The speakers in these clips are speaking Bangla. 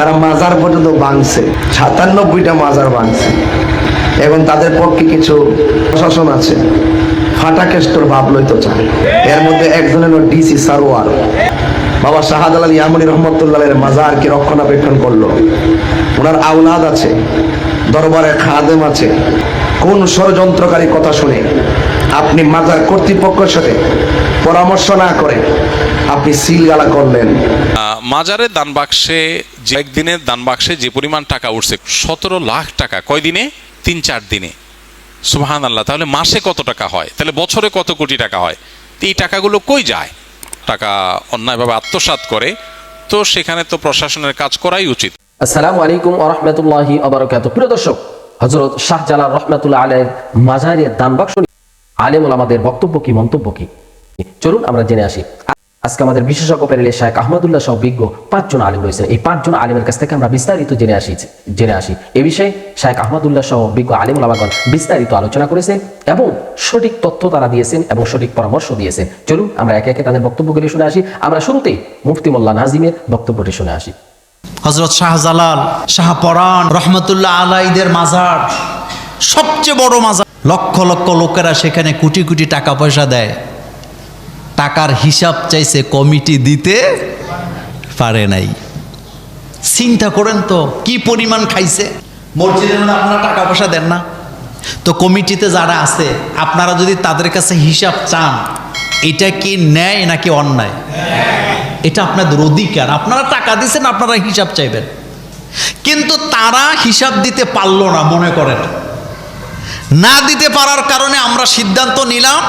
তারা মাজার পর্যন্ত ভাঙছে, 97টা মাজার ভাঙছে। এখন তাদের পক্ষে কিছু প্রশাসন আছে, ফাটা কেষ্টর ভাব লইতে চায়। এর মধ্যে একজন হলো ডিসি সারোয়ার, বাবা শাহজালাল ইয়ামানী রহমতুল্লাহের মাজারকে রক্ষণাবেক্ষণ করলো। ওনার আওলাদ আছে, দরবারে খাদেম আছে। কোন ষড়যন্ত্রকারী কথা শুনে আপনি মাজার কর্তৃপক্ষের সাথে পরামর্শ না করে আপনি সিলগালা করলেন? মাজারের দান বাক্সে যে একদিনের দান বাক্সে যে পরিমাণ টাকা উঠছে 17 লাখ টাকা, কয় দিনে? 3-4 দিনে। সুবহানাল্লাহ। তাহলে মাসে কত টাকা হয়? তাহলে বছরে কত কোটি টাকা হয়? তো এই টাকাগুলো কই যায়? টাকা অন্যায়ভাবে আত্মসাৎ করে, তো সেখানে তো প্রশাসনের কাজ করাই উচিত। আসসালামু আলাইকুম ওয়া রাহমাতুল্লাহি ওয়া বারাকাতুহু। প্রিয় দর্শক, হযরত শাহজালাল রাহমাতুল্লাহ আলাইহির মাজারের দান বাক্স আলেম ওলামাদের বক্তব্য কি, মন্তব্য কি, চলুন আমরা জেনে আসি। আজকে আমাদের বিশেষজ্ঞ প্যানেলে শায়েখ আহমদুল্লাহ সহ বিজ্ঞ 5 জন আলেম রয়েছেন। এই 5 জন আলেমের কাছ থেকে আমরা বিস্তারিত জেনে আসি। এই বিষয়ে শায়েখ আহমদুল্লাহ সহ বিজ্ঞ আলেম ওলামাগণ বিস্তারিত আলোচনা করেছেন এবং সঠিক তথ্য তারা দিয়েছেন এবং সঠিক পরামর্শ দিয়েছেন। চলুন আমরা একে একে তাদের বক্তব্যগুলি শুনে আসি। আমরা শুরুতেই মুফতি মোল্লা নাজিমের বক্তব্যটি শুনে আসি। হযরত শাহজালাল শাহপরান রহমতুল্লাহ আলাইহিদের মাজার সবচেয়ে বড় মাজার। লক্ষ লক্ষ লোকেরা সেখানে কোটি কোটি টাকা পয়সা দেয়। টাকার হিসাব চাইছে, কমিটি দিতে পারে নাই। চিন্তা করেন তো কি পরিমাণ খাইছে। মসজিদে আপনারা টাকা পয়সা দেন না, তো কমিটিতে যারা আছে আপনারা যদি তাদের কাছে হিসাব চান, এটা কি ন্যায় নাকি অন্যায়? এটা আপনাদের অধিকার। আপনারা টাকা দিচ্ছেন, আপনারা হিসাব চাইবেন। কিন্তু তারা হিসাব দিতে পারলো না, মনে করেন না দিতে পারার কারণে আমরা সিদ্ধান্ত নিলাম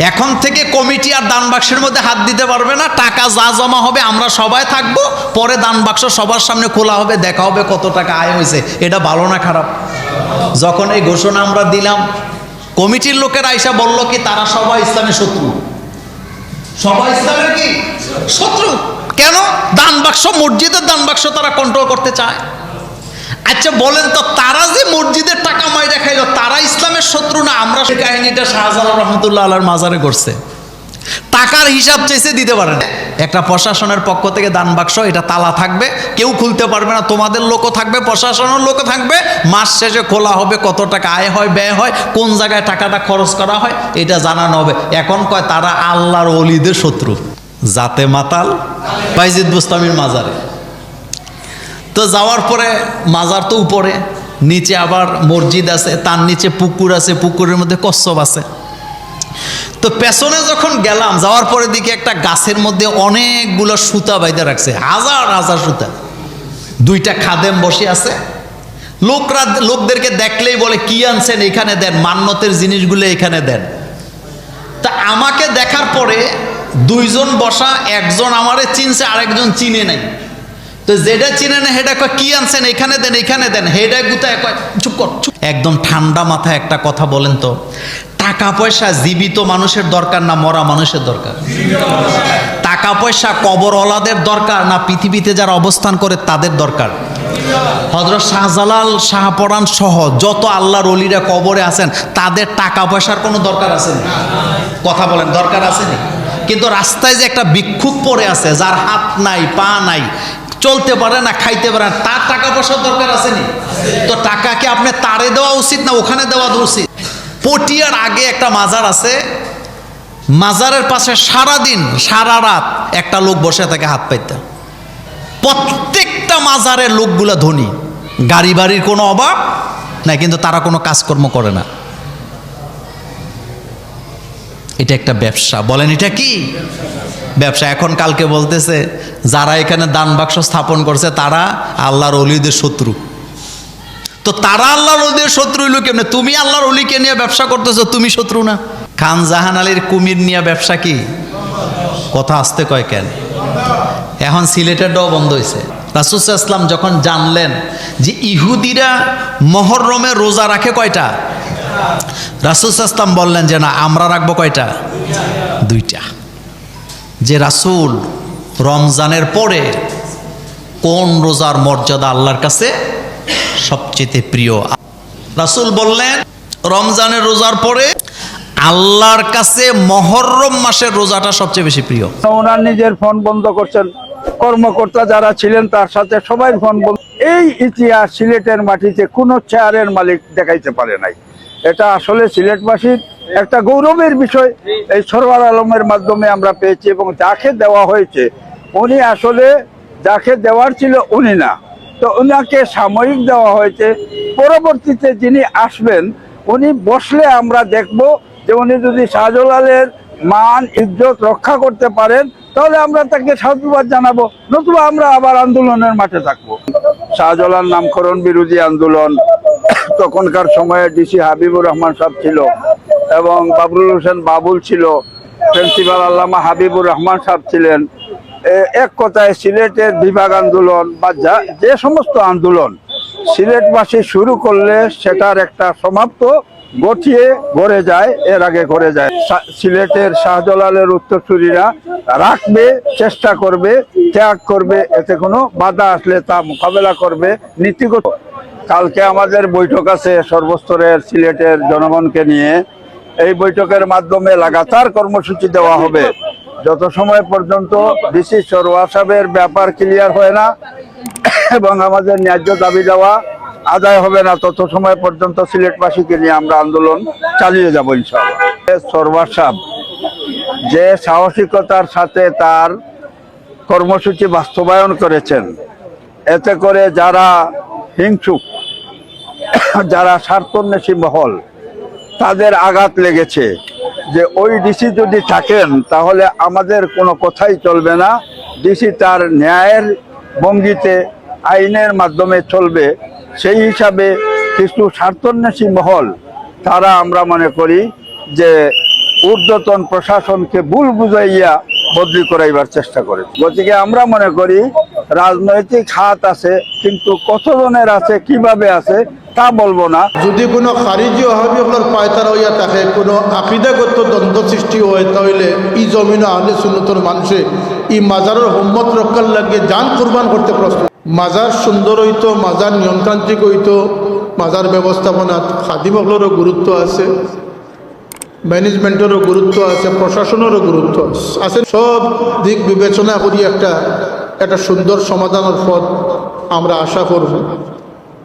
এখন থেকে কমিটি আর দান বাক্সের মধ্যে হাত দিতে পারবে না। টাকা যা জমা হবে আমরা সবাই থাকবো, পরে দান বাক্স সবার সামনে খোলা হবে, দেখা হবে কত টাকা আয় হয়েছে। এটা ভালো না খারাপ? যখন এই ঘোষণা আমরা দিলাম, কমিটির লোকেরা আইসা বলল কি তারা সবাই ইসলামের শত্রু। সবাই ইসলামের কি শত্রু? কেন? দান বাক্স, মসজিদের দান বাক্স তারা কন্ট্রোল করতে চায়। আচ্ছা বলেন তো, তারা যে মসজিদের টাকা মাইরা খাইলো, তারা ইসলামের শত্রু না? আমরা সেই কাহিনীটা শাহজালাল রহমতুল্লাহ আলাইহির মাজারে করছে। টাকার হিসাব চাইছে, দিতে পারে না। একটা প্রশাসনের পক্ষ থেকে দান বাক্স, এটা তালা থাকবে, কেউ খুলতে পারবে না। তোমাদের লোকও থাকবে, প্রশাসনের লোকও থাকবে। মাস শেষে খোলা হবে, কত টাকা আয় হয়, ব্যয় হয়, কোন জায়গায় টাকাটা খরচ করা হয়, এটা জানানো হবে। এখন কয় তারা আল্লাহর ওলিদের শত্রু। জাতে মাতাল বাইজিদ বুস্তামির মাজারে তো যাওয়ার পরে, মাজার তো উপরে, নিচে আবার মসজিদ আছে, তার নিচে পুকুর আছে, পুকুরের মধ্যে কচ্ছপ আছে। তো পেছনে যখন গেলাম, যাওয়ার পরে দিকে একটা গাছের মধ্যে অনেকগুলো সুতা বাইধে রাখছে, হাজার হাজার সুতা। 2টা খাদেম বসে আছে। লোকদেরকে দেখলেই বলে কি আনছেন এখানে দেন, মান্যতের জিনিসগুলো এখানে দেন। তা আমাকে দেখার পরে 2 জন বসা, একজন আমারে চিনছে, আরেকজন চিনে নাই। তো যেটা চিনে না হেটা কয় কি আনছেন এখানে দেন, এখানে দেন। হেডা গুতায় কয় চুপ কর। একদম ঠান্ডা মাথায় একটা কথা বলেন তো, টাকা পয়সা জীবিত মানুষের দরকার না মরা মানুষের দরকার? টাকা পয়সা কবরওয়ালাদের দরকার না পৃথিবীতে যারা অবস্থান করে তাদের দরকার? হযরত শাহজালাল শাহপরান সহ যত আল্লাহর ওলিরা কবরে আছেন, তাদের টাকা পয়সার কোনো দরকার আছে না? কথা বলেন, দরকার আছে না? কিন্তু রাস্তায় যে একটা ভিক্ষুক পড়ে আছে, যার হাত নাই, পা নাই, চলতে পারে না, খাইতে পারে না, তার টাকা পয়সার দরকার আছে নি? তো টাকাকে আপনি তারে দেওয়া উচিত না ওখানে দেওয়া উচিত? পটিয়ার আগে একটা মাজার আছে, মাজারের পাশে সারাদিন সারা রাত একটা লোক বসে থাকে হাত পাইতে। প্রত্যেকটা মাজারের লোকগুলা ধনী, গাড়ি বাড়ির কোনো অভাব নাই, কিন্তু তারা কোনো কাজকর্ম করে না। এটা একটা ব্যবসা। বলেন এটা কি ব্যবসা? এখন কালকে বলতেছে যারা এখানে দান বাক্স স্থাপন করছে তারা আল্লাহর ওলিদের শত্রু। তো তারা আল্লাহর ওলিদের শত্রু হইল কেমনে? তুমি আল্লাহর ওলিকে নিয়ে ব্যবসা করতেছো, তুমি শত্রু না? খান জাহান আলীর কুমির নিয়ে ব্যবসা কি? কথা আসতে কয় কেন? এখন সিলেটেরটাও বন্ধ হয়েছে। রাসূল সাল্লাল্লাহু আলাইহি ওয়াসাল্লাম যখন জানলেন যে ইহুদিরা মুহররমে রোজা রাখে কয়টা, রাসূল সাল্লাল্লাহু আলাইহি ওয়াসাল্লাম বললেন যে না, আমরা রাখবো কয়টা? 2টা। যে রাসূল রমজানের পরে কোন রোজার মর্যাদা আল্লাহর কাছে সবচেয়ে প্রিয়? রাসূল বললেন রমজানের রোজার পরে আল্লাহর কাছে মুহররম মাসের রোজাটা সবচেয়ে বেশি প্রিয়। ওনার নিজের ফোন বন্ধ করছেন, কর্মকর্তা যারা ছিলেন তার সাথে সবাই ফোন বল, এই ইতিহাস সিলেটের মাটিতে কোনো চেয়ারের মালিক দেখাইতে পারে নাই। এটা আসলে সিলেটবাসীর একটা গৌরবের বিষয়। এই সরওয়ার আলমের মাধ্যমে আমরা পেয়েছি, এবং যাকে দেওয়া হয়েছে উনি আসলে যাকে দেওয়ার ছিল উনি না, তো উনাকে সাময়িক দেওয়া হয়েছে। পরবর্তীতে যিনি আসবেন উনি বসলে আমরা দেখব যে উনি যদি শাহজালালের মান ইজ্জত রক্ষা করতে পারেন তাহলে আমরা তাকে সাধুবাদ জানাবো, নতুবা আমরা আবার আন্দোলনের মাঠে থাকবো। শাহজালাল নামকরণ বিরোধী আন্দোলন, তখনকার সময়ে ডিসি হাবিবুর রহমান সাহেব ছিল এবং বাবরুল হোসেন বাবুল ছিল, প্রিন্সিপাল আল্লামা হাবিবুর রহমান সাহেব ছিলেন। এক কথায় সিলেটের বিভাগ আন্দোলন বা যে সমস্ত আন্দোলন সিলেটবাসী শুরু করলে সেটার একটা সমাপ্ত গঠিয়ে গড়ে যায়, এর আগে গড়ে যায়। সিলেটের শাহজালালের উত্তরসূরিরা রাখবে, চেষ্টা করবে, ত্যাগ করবে, এতে কোনো বাধা আসলে তা মোকাবেলা করবে নীতিগত। কালকে আমাদের বৈঠক আছে সর্বস্তরের সিলেটের জনগণকে নিয়ে। এই বৈঠকের মাধ্যমে লাগাতার কর্মসূচি দেওয়া হবে যত সময় পর্যন্ত ডিসি সরওয়ার সাহেবের ব্যাপার ক্লিয়ার হয় না এবং আমাদের ন্যায্য দাবি দেওয়া আদায় হবে না, তত সময় পর্যন্ত সিলেটবাসীকে নিয়ে আমরা আন্দোলন চালিয়ে যাব ইনশাআল্লাহ। সরওয়ার সাহেব যে সাহসিকতার সাথে তার কর্মসূচি বাস্তবায়ন করেছেন, এতে করে যারা হিংসুক, যারা স্বার্থন্বেষী মহল, তাদের আঘাত লেগেছে যে ওই ডিসি যদি থাকেন তাহলে আমাদের কোনো কথাই চলবে না, ডিসি তার ন্যায়ের ভঙ্গিতে আইনের মাধ্যমে চলবে। সেই হিসাবে কিছু স্বার্থন্বেষী মহল তারা আমরা মনে করি যে ঊর্ধ্বতন প্রশাসনকে ভুল বুঝাইয়া বদলি করাইবার চেষ্টা করে। গতিকে আমরা মনে করি রাজনৈতিক হাত আছে, কিন্তু কতজনের আছে, কিভাবে আছে তা বলবো না। যদি কোনো খারিজি ওহাবিগুলোর পায়তারা হইয়া থাকে, কোনো আকিদাগত দ্বন্দ্ব সৃষ্টি হয়, তাহলে এই জমিন আহলে সুন্নতর মানুষে এই মাজারের হোম্মত রক্ষার লাগে জান কুরবান করতে প্রস্তুত। মাজার সুন্দর হইতো, মাজার নিয়মতান্ত্রিক হইতো, মাজার ব্যবস্থাপনাত খাদিমগুলোরও গুরুত্ব আছে, ম্যানেজমেন্টেরও গুরুত্ব আছে, প্রশাসনেরও গুরুত্ব আছে। সব দিক বিবেচনা করি একটা সুন্দর সমাধানের পথ আমরা আশা করব।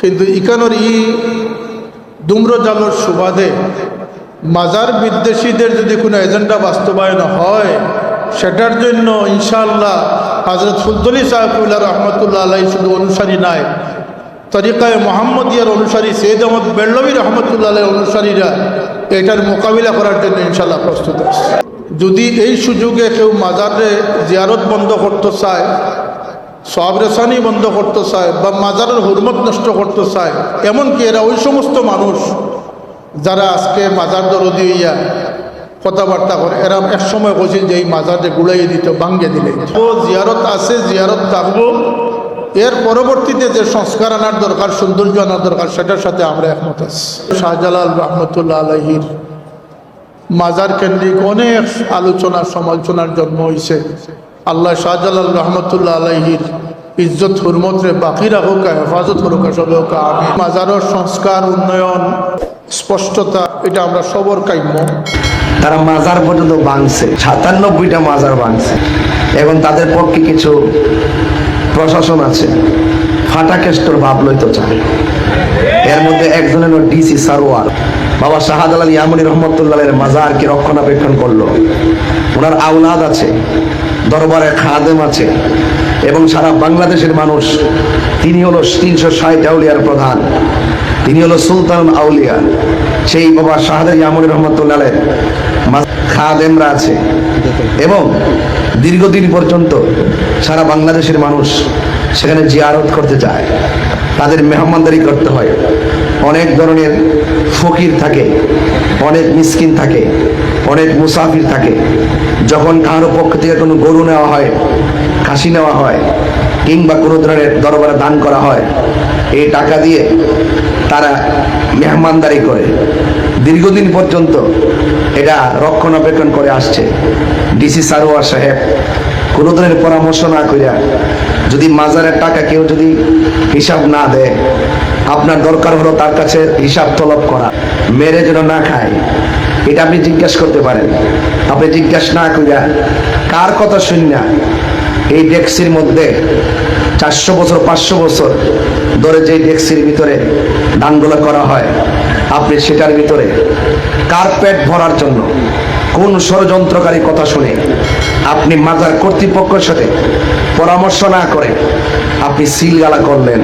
কিন্তু ইকানোর দুম্রজালোর সুবাদে মাজার বিদ্বেষীদের যদি কোনো এজেন্ডা বাস্তবায়ন হয়, সেটার জন্য ইনশাআল্লাহ হযরত ফুদ্দলি সাহেবুল্লাহ রহমতুল্লাহ আলাই শুধু অনুসারী নাই, তরিকায় মোহাম্মদিয়ার অনুসারী সৈয়দ আহমদ বেল্লভী রহমতুল্লাহ আলাই অনুসারীরা এটার মোকাবিলা করার জন্য ইনশাআল্লাহ প্রস্তুত আছে। যদি এই সুযোগে কেউ মাজারে জিয়ারত বন্ধ করতে চায়, সওয়াব রেসানি বন্ধ করতে চায়, বা মাজারের হুরমত নষ্ট করতে চায়, এমনকি এরা ওই সমস্ত মানুষ যারা আজকে মাজার দরদি হইয়া কথাবার্তা করে, এরা এক সময় বলছিল যে এই মাজারে গুড়াইয়ে দিত, ভাঙ্গে দিলে। তো জিয়ারত আছে, জিয়ারত থাকবো, এর পরবর্তীতে যে সংস্কার আনার দরকার, সৌন্দর্য আনার দরকার, সেটার সাথে আমরা একমত আছি। শাহজালাল রহমতুল্লাহ আলাইহির মাজার কেন্দ্রিক অনেক আলোচনা সমালোচনার জন্ম হয়েছে। আল্লাহ শাহজালাল রহমতুল্লাহ আলাইহির ইজ্জত হুরমতরে বাকি রাখুক, হেফাজত করুক, সবে হোক আমি। মাজারের সংস্কার, উন্নয়ন, স্পষ্টতা, এটা আমরা সবর কাম্য। তারা মাজার পর্যন্ত ভাঙছে, ৯৭টা মাজার ভাঙছে। এখন তাদের পক্ষে কিছু প্রশাসন আছে ফাটা কেষ্টর ভাব লইতে চায়। এর মধ্যে একজন হলো ডিসি সারোয়ার। বাবা শাহজালাল ইয়ামানী রহমতুল্লাহের মাজারকে রক্ষণাবেক্ষণ করলো। ওনার আওলাদ আছে, দরবারে খাদেম আছে, এবং সারা বাংলাদেশের মানুষ। তিনি হলো ৩৬০ আউলিয়ার প্রধান, তিনি হলো সুলতান আউলিয়া। সেই বাবা শাহজালাল ইয়ামানী রহমতুল্লাহের খাদেমরা আছে, এবং দীর্ঘদিন পর্যন্ত সারা বাংলাদেশের মানুষ সেখানে জিয়ারত করতে যায়, তাদের মেহমানদারি করতে হয়। অনেক ধরনের ফকির থাকে, অনেক মিসকিন থাকে, অনেক মুসাফির থাকে। যখন কারো পক্ষ থেকে কোনো গরু নেওয়া হয়, খাসি নেওয়া হয়, কিংবা কোনো ধরনের দরবারে দান করা হয়, এই টাকা দিয়ে তারা মেহমানদারি করে। দীর্ঘদিন পর্যন্ত এটা রক্ষণাবেক্ষণ করে আসছে। ডিসি সারোয়ার সাহেব কোনো ধরনের পরামর্শ না করিয়া যদি মাজারের টাকা কেউ যদি হিসাব না দেয়, আপনার দরকার হলো তার কাছে হিসাব তলব করা, মেরে যেন না খায়। এটা আপনি জিজ্ঞাসা করতে পারেন। আপনি জিজ্ঞাসা না করিয়া কার কথা শুন না এই ডেক্সির মধ্যে 400 বছর 500 বছর ধরে যে ডেক্সির ভিতরে দানগুলো করা হয়, আপনি সেটার ভিতরে কার্পেট ভরার জন্য কোন ষড়যন্ত্রকারী কথা শুনে আপনি মাজার কর্তৃপক্ষের সাথে পরামর্শ না করে আপনি সিলগালা করলেন,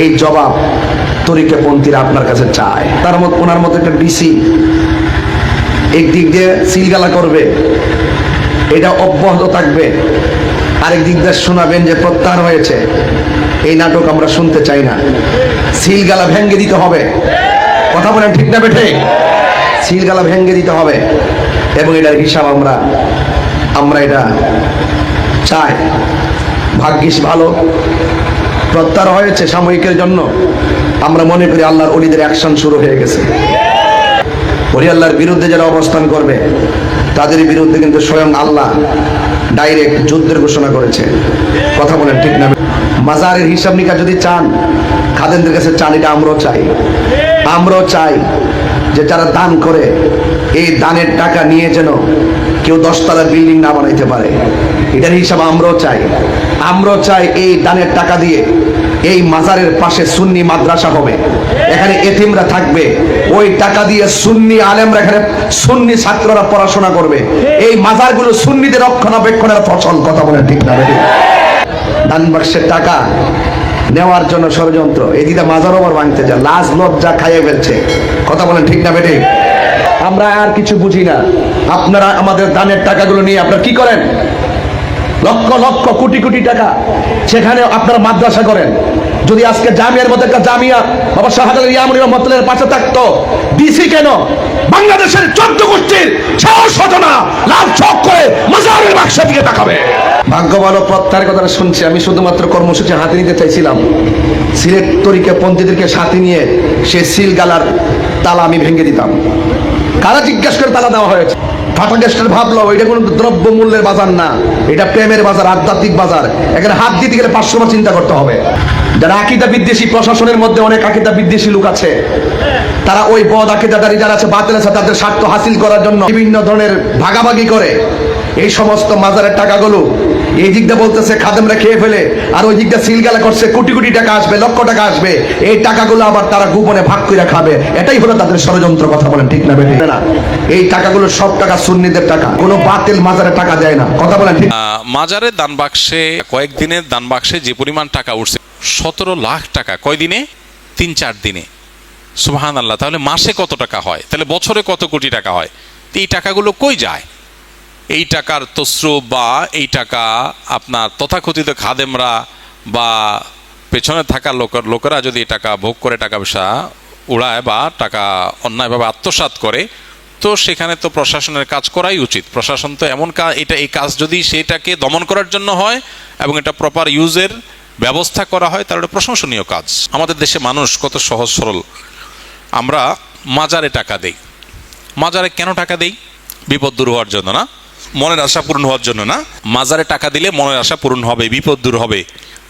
এই জবাব তরিকাপন্থীরা আপনার কাছে চায়। তার মধ্যে ওনার মধ্যে একটা ডিসি একদিক দিয়ে সিলগালা করবে, এটা অব্যাহত থাকবে, আরেক দিক দিয়ে শোনাবেন যে প্রত্যাহার হয়েছে। এই নাটক আমরা শুনতে চাই না। সিলগালা ভেঙ্গে দিতে হবে, কথা বলেন ঠিক না বেঠে? সিলগালা ভেঙ্গে দিতে হবে এবং এটার হিসাব আমরা এটা চাই। ভাগ্যিস ভালো প্রত্যাহার হয়েছে সাময়িকের জন্য। আমরা মনে করি আল্লাহর ওলিদের অ্যাকশন শুরু হয়ে গেছে। ওলি আল্লাহর বিরুদ্ধে যারা অবস্থান করবে তাদের বিরুদ্ধে কিন্তু স্বয়ং আল্লাহ ডাইরেক্ট যুদ্ধের ঘোষণা করেছে। কথা বলেন ঠিক না? মাজারের হিসাব নিকাশ যদি চান, খাদেমদের কাছে চান, এটা আমরাও চাই যে যারা দান করে এই দানের টাকা নিয়ে যেন কেউ 10 তলার বিল্ডিং না বানাইতে পারে। এটার হিসাব আমরাও চাই এই দানের টাকা দিয়ে এই মাজারের পাশে সুন্নি মাদ্রাসা হবে, এখানে এতিমরা থাকবে, ওই টাকা দিয়ে সুন্নি আলেমরা এখানে সুন্নি ছাত্ররা পড়াশোনা করবে। এই মাজারগুলো সুন্নিদের রক্ষণাবেক্ষণের ফসল। কথা বলেন ঠিক না? দান বাক্সের টাকা নেওয়ার জন্য ষড়যন্ত্র, এদিকে মাজার ওপর ভাঙতে যায়, লাজ লজ্জা খাইয়ে ফেলছে। কথা বলেন ঠিক না বেঠিক? আমরা আর কিছু বুঝি না। আপনারা আমাদের দানের টাকাগুলো নিয়ে আপনারা কি করেন? লক্ষ লক্ষ কোটি কোটি টাকা সেখানে আপনারা মাদ্রাসা করেন। যদি আজকে জামিয়ার মধ্যে একটা জামিয়া বাবা শাহজালাল ইয়ামুনি রহমাতুল্লাহের পাশে থাকতো, ডিসি কেন বাংলাদেশের 14 গোষ্ঠীর সাহস হতো না লাভ ছক করে মাজারের বাক্সের দিকে তাকাবে? ভাগ্য ভালো প্রত্যাহারের কথাটা শুনছি। আমি শুধুমাত্র কর্মসূচি হাতে নিতে চাইছিলাম, সিলেট তরিকাপন্থীদেরকে সাথে নিয়ে সে সিলগালার তালা আমি ভেঙে দিতাম। কারা জিজ্ঞাসা করে তালা দেওয়া হয়েছে? ফাটাকেস্টের ভাবলো এটা কোনো দ্রব্য মূল্যের বাজার না, এটা প্রেমের বাজার, আধ্যাত্মিক বাজার। এখানে হাত দিতে গেলে 500 বার চিন্তা করতে হবে। যারা আকিদা বিদ্বেষী, প্রশাসনের মধ্যে অনেক আকিদা বিদ্বেষী লোক আছে, তারা ওই বদ আকিদাদারী যারা আছে, বাতিল আছে, তাদের স্বার্থ হাসিল করার জন্য বিভিন্ন ধরনের ভাগাভাগি করে এই সমস্ত মাজারের টাকাগুলো এই দিকটা বলতেছে খাদেমরা খেয়ে ফেলে, আর ওই দিকটা সিলগালা করছে, কোটি কোটি টাকা আসবে, লক্ষ টাকা আসবে, এই টাকাগুলো আবার তারা গোপনে ভাগ করে খাবে। এটাই হলো তাদের ষড়যন্ত্র। কথা বলেন ঠিক না বেঠিক? না, এই টাকাগুলো সব টাকা সুন্নিদের টাকা, কোনো বাতিল মাজারে টাকা দেয় না। কথা বলেন ঠিক? মাজারের দান বাক্সে কয়েকদিনের দান বাক্সে যে পরিমাণ টাকা উঠছে 17 লাখ টাকা, কয়দিনে? 3-4 দিনে। সুবহানাল্লাহ। তাহলে মাসে কত টাকা হয়? তাহলে বছরে কত কোটি টাকা হয়? এই টাকাগুলো কই যায়? এই টাকার তসরুপ বা এই টাকা আপনার তথাকথিত খাদেমরা বা পেছনে থাকা লোকেরা যদি এই টাকা ভোগ করে টাকা পয়সা উড়ায় বা টাকা অন্যায়ভাবে আত্মসাৎ করে, তো সেখানে তো প্রশাসনের কাজ করাই উচিত। প্রশাসন তো এমন এই কাজ যদি সেটাকে দমন করার জন্য হয় এবং এটা প্রপার ইউজের ব্যবস্থা করা হয়, তাহলে এটা প্রশংসনীয় কাজ। আমাদের দেশে মানুষ কত সহজ সরল। আমরা মাজারে টাকা দেই। মাজারে কেন টাকা দেই? বিপদ দূর হওয়ার জন্য না, মনের আশা পূরণ হওয়ার জন্য না। মাজারে টাকা দিলে মনের আশা পূরণ হবে, বিপদ দূর হবে।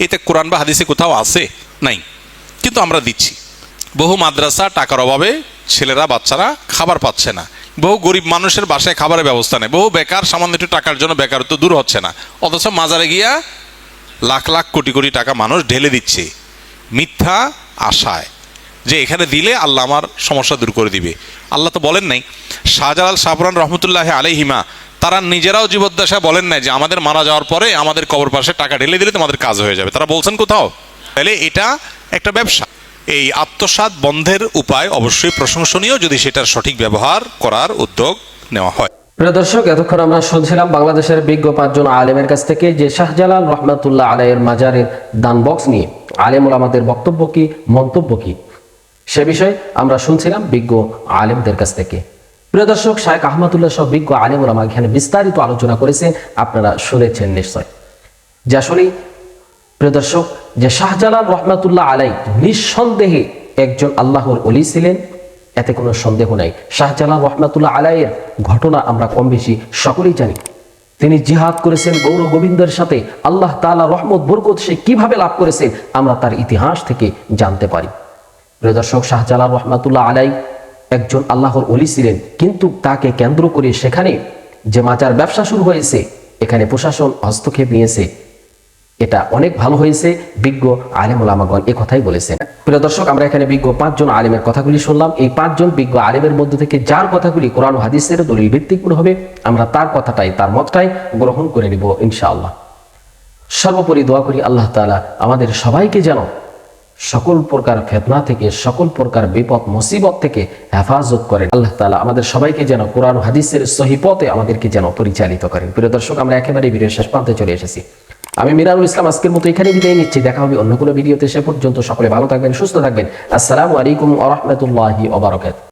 এতে কোরআন বা হাদিসে কোথাও আছে? নাই, কিন্তু আমরা দিচ্ছি। বহু মাদ্রাসা টাকার অভাবে ছেলেরা বাচ্চারা খাবার পাচ্ছে না, বহু গরিব মানুষের বাসায় খাবারের ব্যবস্থা নেই, বহু বেকার সামান্য একটু টাকার জন্য বেকারত্ব দূর হচ্ছে না, অথচ মাজারে গিয়া লাখ লাখ কোটি কোটি টাকা মানুষ ঢেলে দিচ্ছে মিথ্যা আশায় যে এখানে দিলে আল্লাহ আমার সমস্যা দূর করে দিবে। আল্লাহ তো বলেন নাই। শাহজালাল শাহপুরান রহমতুল্লাহ আলাইহিমা তারা নিজেরাও জীবদ্দশায় বলেন নাই যে আমাদের মারা যাওয়ার পরে আমাদের কবর পাশে টাকা ঢেলে দিলে তোমাদের কাজ হয়ে যাবে। তারা বলছেন কোথাও? তাহলে এটা একটা ব্যবসা। এই আত্মসাৎ বন্ধের উপায় অবশ্যই প্রশংসনীয় যদি সেটার সঠিক ব্যবহার করার উদ্যোগ নেওয়া হয়। প্রিয় দর্শক, এতক্ষণ আমরা শুনছিলাম বাংলাদেশের বিজ্ঞ 5 জন আলেমের কাছ থেকে যে শাহজালাল রহমাতুল্লাহ আলাইহির মাজারের দান বক্স নিয়ে আলেম ওলামাদের বক্তব্য কি, মন্তব্য কি, সে বিষয়ে আমরা শুনছিলাম বিজ্ঞ আলেমদের কাছ থেকে। প্রিয় দর্শক, শায়েখ আহমদুল্লাহ সহ বিজ্ঞ আলেম ওলামা এখানে বিস্তারিত আলোচনা করেছেন, আপনারা শুনেছেন নিশ্চয়। যে আসলে প্রিয় দর্শক, যে শাহজালাল রহমাতুল্লাহ আলাই নিঃসন্দেহে একজন আল্লাহর ওলি ছিলেন, এতে কোনো সন্দেহ নাই। শাহজালাল রহমাতুল্লাহ আলাইয়ের ঘটনা আমরা কম বেশি সকলেই জানি। তিনি জিহাদ করেছেন গৌর গোবিন্দের সাথে, আল্লাহ তাআলা রহমত বরকত সে কিভাবে লাভ করেছেন আমরা তার ইতিহাস থেকে জানতে পারি। প্রিয় দর্শক, শাহজালাল রহমাতুল্লাহ আলাই একজন আল্লাহর ওলি ছিলেন, কিন্তু তাকে কেন্দ্র করে সেখানে যে মাজার ব্যবসা শুরু হয়েছে, এখানে প্রশাসন হস্তক্ষেপ নিয়েছে, এটা অনেক ভালো হয়েছে। বিজ্ঞ আলেম ওলামাগণ এ কথাই বলেছেন। প্রিয় দর্শক, আমরা এখানে বিজ্ঞ 5 জন আলেমের কথাগুলি শুনলাম। এই 5 জন বিজ্ঞ আলেমের মধ্যে থেকে যার কথাগুলি কোরআন ও হাদিসের দলিল ভিত্তিক হবে, আমরা তার কথাটাই, তার মতটাই গ্রহণ করে নিব ইনশাআল্লাহ। সর্বোপরি দোয়া করি আল্লাহ তাআলা আমাদের সবাইকে যেন সকল প্রকার ফিতনা থেকে, সকল প্রকার বিপদ মুসিবত থেকে হেফাজত করেন। আল্লাহ তাআলা আমাদের সবাইকে যেন কোরআন ও হাদিসের সহিহ পথে আমাদেরকে যেন পরিচালিত করেন। প্রিয় দর্শক, আমরা একেবারে ভিডিওর শেষ প্রান্তে চলে এসেছি। আমি মিরানুল ইসলাম আজকের মতো এখানে বিদায় নিচ্ছি। দেখা হবে অন্য কোনো ভিডিওতে। সে পর্যন্ত সকলে ভালো থাকবেন, সুস্থ থাকবেন। আসসালামু আলাইকুম ওয়া রাহমাতুল্লাহি ওয়া বারাকাতুহু।